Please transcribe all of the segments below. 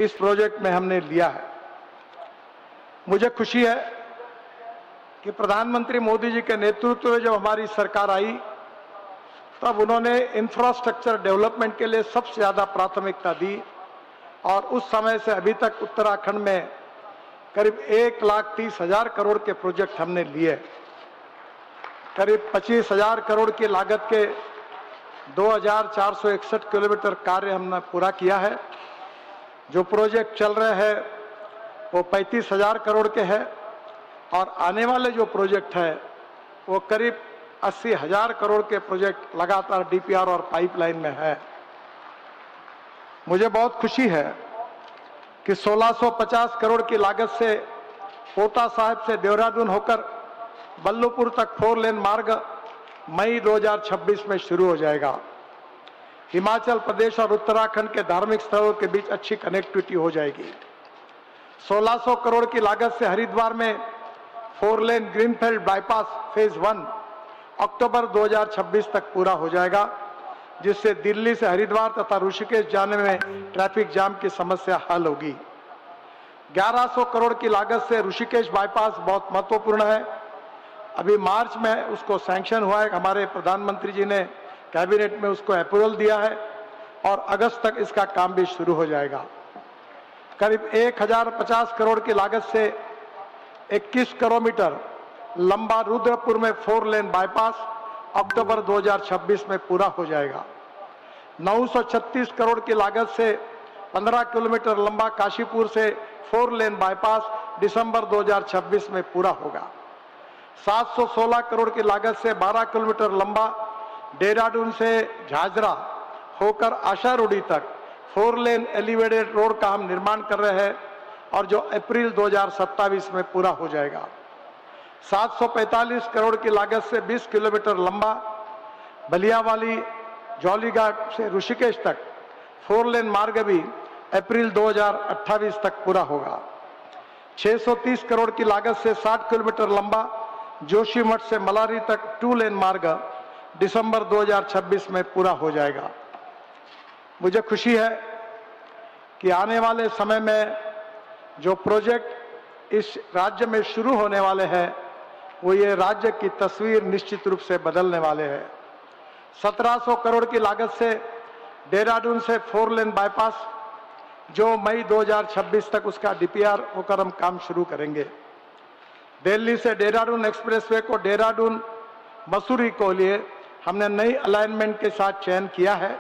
इस प्रोजेक्ट में हमने लिया है। मुझे खुशी है कि प्रधानमंत्री मोदी जी के नेतृत्व में जब हमारी सरकार आई तब उन्होंने इंफ्रास्ट्रक्चर डेवलपमेंट के लिए सबसे ज़्यादा प्राथमिकता दी और उस समय से अभी तक उत्तराखंड में करीब 1,30,000 करोड़ के प्रोजेक्ट हमने लिए। करीब 25,000 करोड़ की लागत के 2,461 किलोमीटर कार्य हमने पूरा किया है। जो प्रोजेक्ट चल रहे हैं वो 35,000 करोड़ के हैं और आने वाले जो प्रोजेक्ट है वो करीब 80,000 करोड़ के प्रोजेक्ट लगातार डीपीआर और पाइपलाइन में है। मुझे बहुत खुशी है कि 1650 करोड़ की लागत से कोटा साहिब से देहरादून होकर बल्लभपुर तक 4 लेन मार्ग मई 2026 में शुरू हो जाएगा। हिमाचल प्रदेश और उत्तराखंड के धार्मिक स्थलों के बीच अच्छी कनेक्टिविटी हो जाएगी। 1600 करोड़ की लागत से हरिद्वार में 4 लेन ग्रीनफील्ड बाईपास फेज 1 अक्टूबर 2026 तक पूरा हो जाएगा, जिससे दिल्ली से हरिद्वार तथा ऋषिकेश जाने में ट्रैफिक जाम की समस्या हल होगी। 1100 करोड़ की लागत से ऋषिकेश बाईपास बहुत महत्वपूर्ण है। अभी मार्च में उसको सैंक्शन हुआ है, हमारे प्रधानमंत्री जी ने कैबिनेट में उसको अप्रूवल दिया है और अगस्त तक इसका काम भी शुरू हो जाएगा। करीब 1050 करोड़ की लागत से 21 किलोमीटर लंबा रुद्रपुर में 4 लेन बाईपास अक्टूबर 2026 में पूरा हो जाएगा। 936 करोड़ की लागत से 15 किलोमीटर लंबा काशीपुर से 4 लेन बाईपास दिसंबर 2026 में पूरा होगा। 716 करोड़ की लागत से 12 किलोमीटर लंबा देहरादून से झाझरा होकर आशारोडी तक 4 लेन एलिवेटेड रोड का हम निर्माण कर रहे हैं और जो अप्रैल 2027 में पूरा हो जाएगा। 745 करोड़ की लागत से 20 किलोमीटर लंबा बलियावाली जौलीघाट से ऋषिकेश तक 4 लेन मार्ग भी अप्रैल 2028 तक पूरा होगा। 630 करोड़ की लागत से 60 किलोमीटर लंबा जोशीमठ से मलारी तक 2 लेन मार्ग दिसंबर 2026 में पूरा हो जाएगा। मुझे खुशी है कि आने वाले समय में जो प्रोजेक्ट इस राज्य में शुरू होने वाले हैं वो ये राज्य की तस्वीर निश्चित रूप से बदलने वाले हैं। 1700 करोड़ की लागत से देहरादून से 4 लेन बाईपास जो मई 2026 तक उसका डीपीआर होकर हम काम शुरू करेंगे। दिल्ली से देहरादून एक्सप्रेसवे को देहरादून मसूरी को लिए हमने नई अलाइनमेंट के साथ चयन किया है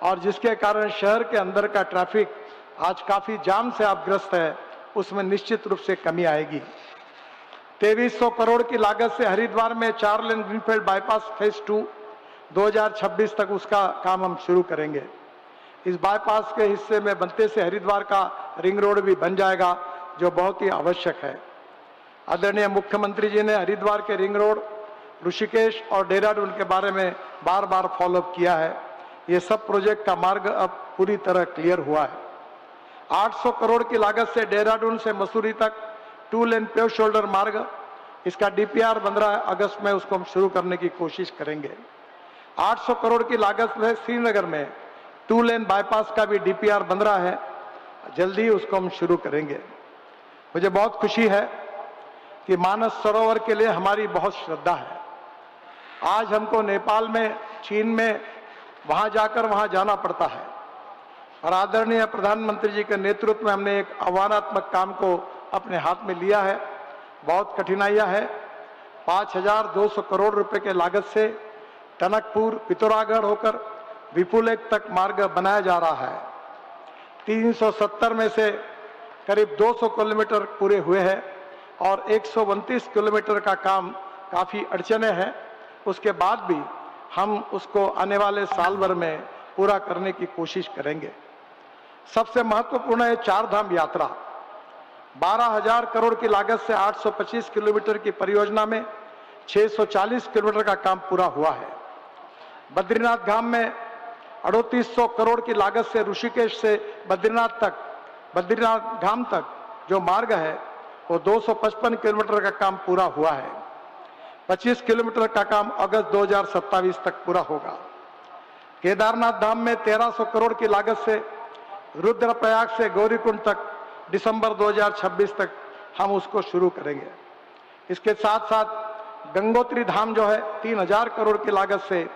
और जिसके कारण शहर के अंदर का ट्रैफिक आज काफी जाम से आपग्रस्त है, उसमें निश्चित रूप से कमी आएगी। 2300 करोड़ की लागत से हरिद्वार में 4 लेन ग्रीनफील्ड बाईपास फेज 2 2026 तक उसका काम हम शुरू करेंगे। इस बाईपास के हिस्से में बनते से हरिद्वार का रिंग रोड भी बन जाएगा, जो बहुत ही आवश्यक है। आदरणीय मुख्यमंत्री जी ने हरिद्वार के रिंग रोड, ऋषिकेश और देहरादून के बारे में बार बार फॉलोअप किया है। ये सब प्रोजेक्ट का मार्ग अब पूरी तरह क्लियर हुआ है। 800 करोड़ की लागत से देहरादून से मसूरी तक 2 लेन पेव शोल्डर मार्ग, इसका डीपीआर 15 अगस्त में उसको हम शुरू करने की कोशिश करेंगे। 800 करोड़ की लागत से श्रीनगर में 2 लेन बाईपास का भी डीपीआर बन रहा है, जल्दी उसको हम शुरू करेंगे। मुझे बहुत खुशी है कि मानस सरोवर के लिए हमारी बहुत श्रद्धा है। आज हमको नेपाल में, चीन में वहां जाकर वहां जाना पड़ता है और आदरणीय प्रधानमंत्री जी के नेतृत्व में हमने एक आह्वानात्मक काम को अपने हाथ में लिया है। बहुत कठिनाइयां है। 5,200 करोड़ रुपए के लागत से टनकपुर पिथौरागढ़ होकर विपुलेख तक मार्ग बनाया जा रहा है। 370 में से करीब 200 किलोमीटर पूरे हुए हैं और 129 किलोमीटर का काम काफी अड़चने हैं। उसके बाद भी हम उसको आने वाले साल भर में पूरा करने की कोशिश करेंगे। सबसे महत्वपूर्ण है 4 धाम यात्रा। 12,000 करोड़ की लागत से 825 किलोमीटर की परियोजना में 640 किलोमीटर का काम पूरा हुआ है। बद्रीनाथ धाम में 3800 करोड़ की लागत से ऋषिकेश से बद्रीनाथ धाम तक जो मार्ग है वो 255 किलोमीटर का काम पूरा हुआ है। 25 किलोमीटर का काम अगस्त 2027 तक पूरा होगा। केदारनाथ धाम में 1300 करोड़ की लागत से रुद्रप्रयाग से गौरीकुंड तक दिसंबर 2026 तक हम उसको शुरू करेंगे। इसके साथ साथ गंगोत्री धाम जो है 3000 करोड़ की लागत से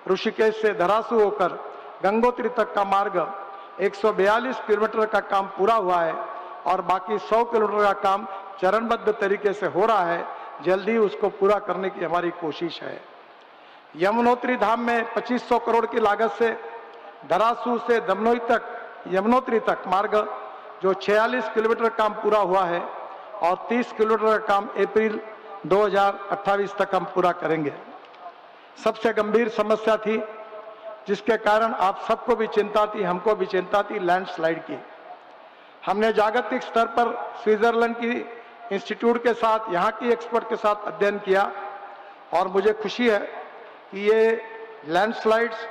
ऋषिकेश से धरासू होकर गंगोत्री तक का मार्ग 142 किलोमीटर का काम पूरा हुआ है और बाकी 100 किलोमीटर का काम चरणबद्ध तरीके से हो रहा है। जल्दी उसको पूरा करने की हमारी कोशिश है। यमुनोत्री धाम में 2500 करोड़ की लागत से धरासू से यमुनोत्री तक मार्ग जो 46 किलोमीटर काम पूरा हुआ है और 30 किलोमीटर का काम अप्रैल 2028 तक हम पूरा करेंगे। सबसे गंभीर समस्या थी जिसके कारण आप सबको भी चिंता थी, हमको भी चिंता थी, लैंडस्लाइड की। हमने जागतिक स्तर पर स्विट्जरलैंड की इंस्टीट्यूट के साथ, यहाँ की एक्सपर्ट के साथ अध्ययन किया और मुझे खुशी है कि ये लैंडस्लाइड्स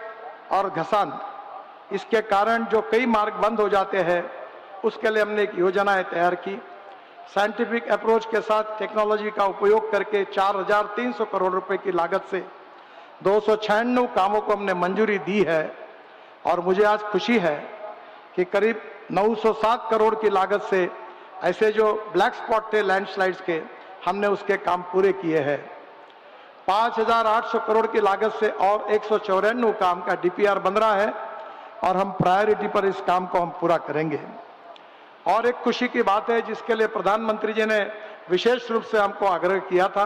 और घसान इसके कारण जो कई मार्ग बंद हो जाते हैं उसके लिए हमने एक योजनाएं तैयार की। साइंटिफिक अप्रोच के साथ टेक्नोलॉजी का उपयोग करके 4300 करोड़ रुपए की लागत से 296 कामों को हमने मंजूरी दी है और मुझे आज खुशी है कि करीब 907 करोड़ की लागत से ऐसे जो ब्लैक स्पॉट थे लैंडस्लाइड्स के, हमने उसके काम पूरे किए हैं। 5800 करोड़ की लागत से और 194 काम का डीपीआर बन रहा है और हम प्रायोरिटी पर इस काम को हम पूरा करेंगे। और एक खुशी की बात है जिसके लिए प्रधानमंत्री जी ने विशेष रूप से हमको आग्रह किया था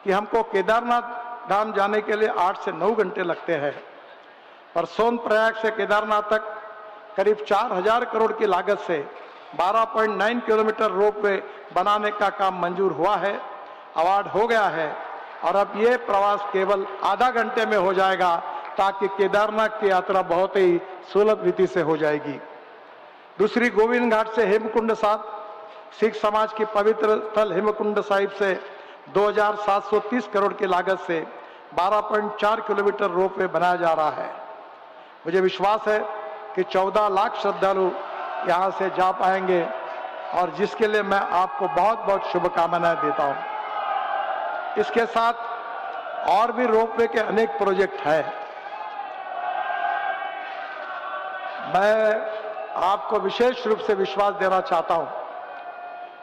कि हमको केदारनाथ धाम जाने के लिए 8 से 9 घंटे लगते हैं, पर सोनप्रयाग से केदारनाथ तक करीब 4000 करोड़ की लागत से 12.9 किलोमीटर रोपवे बनाने का काम मंजूर हुआ है, अवार्ड हो गया है और अब ये प्रवास केवल आधा घंटे में हो जाएगा ताकि केदारनाथ की यात्रा बहुत ही सुलभ रीति से हो जाएगी। दूसरी गोविंद घाट से हेमकुंड साहिब, सिख समाज की पवित्र स्थल हेमकुंड साहिब से 2730 करोड़ की लागत से 12.4 किलोमीटर रोपवे बनाया जा रहा है। मुझे विश्वास है कि 14 लाख श्रद्धालु यहाँ से जा पाएंगे और जिसके लिए मैं आपको बहुत बहुत शुभकामनाएं देता हूँ। इसके साथ और भी रोपवे के अनेक प्रोजेक्ट हैं। मैं आपको विशेष रूप से विश्वास देना चाहता हूं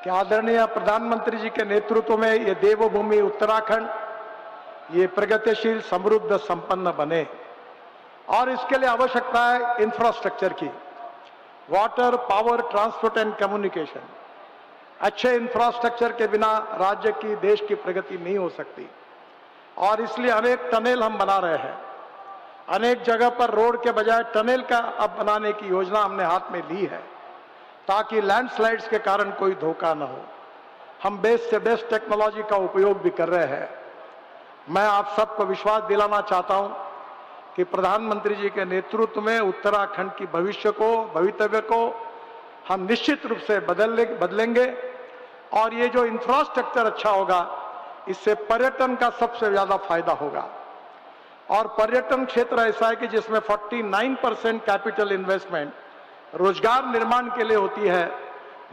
कि आदरणीय प्रधानमंत्री जी के नेतृत्व में ये देवभूमि उत्तराखंड ये प्रगतिशील, समृद्ध, संपन्न बने और इसके लिए आवश्यकता है इंफ्रास्ट्रक्चर की। Water, power, transport and communication. अच्छे इंफ्रास्ट्रक्चर के बिना राज्य की, देश की प्रगति नहीं हो सकती और इसलिए अनेक टनल हम बना रहे हैं। अनेक जगह पर रोड के बजाय टनल का अब बनाने की योजना हमने हाथ में ली है ताकि लैंडस्लाइड्स के कारण कोई धोखा न हो। हम बेस्ट से बेस्ट टेक्नोलॉजी का उपयोग भी कर रहे हैं। मैं आप सबको विश्वास दिलाना चाहता हूं कि प्रधानमंत्री जी के नेतृत्व में उत्तराखंड की भवितव्य को हम निश्चित रूप से बदलेंगे और ये जो इंफ्रास्ट्रक्चर अच्छा होगा इससे पर्यटन का सबसे ज्यादा फायदा होगा। और पर्यटन क्षेत्र ऐसा है कि जिसमें 49% कैपिटल इन्वेस्टमेंट रोजगार निर्माण के लिए होती है,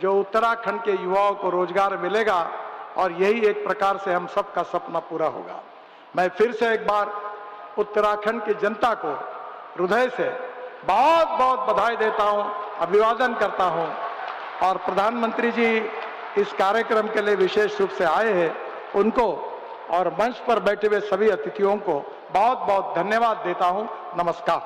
जो उत्तराखंड के युवाओं को रोजगार मिलेगा और यही एक प्रकार से हम सबका सपना पूरा होगा। मैं फिर से एक बार उत्तराखंड की जनता को हृदय से बहुत बहुत बधाई देता हूं, अभिवादन करता हूं और प्रधानमंत्री जी इस कार्यक्रम के लिए विशेष रूप से आए हैं, उनको और मंच पर बैठे हुए सभी अतिथियों को बहुत बहुत धन्यवाद देता हूं। नमस्कार।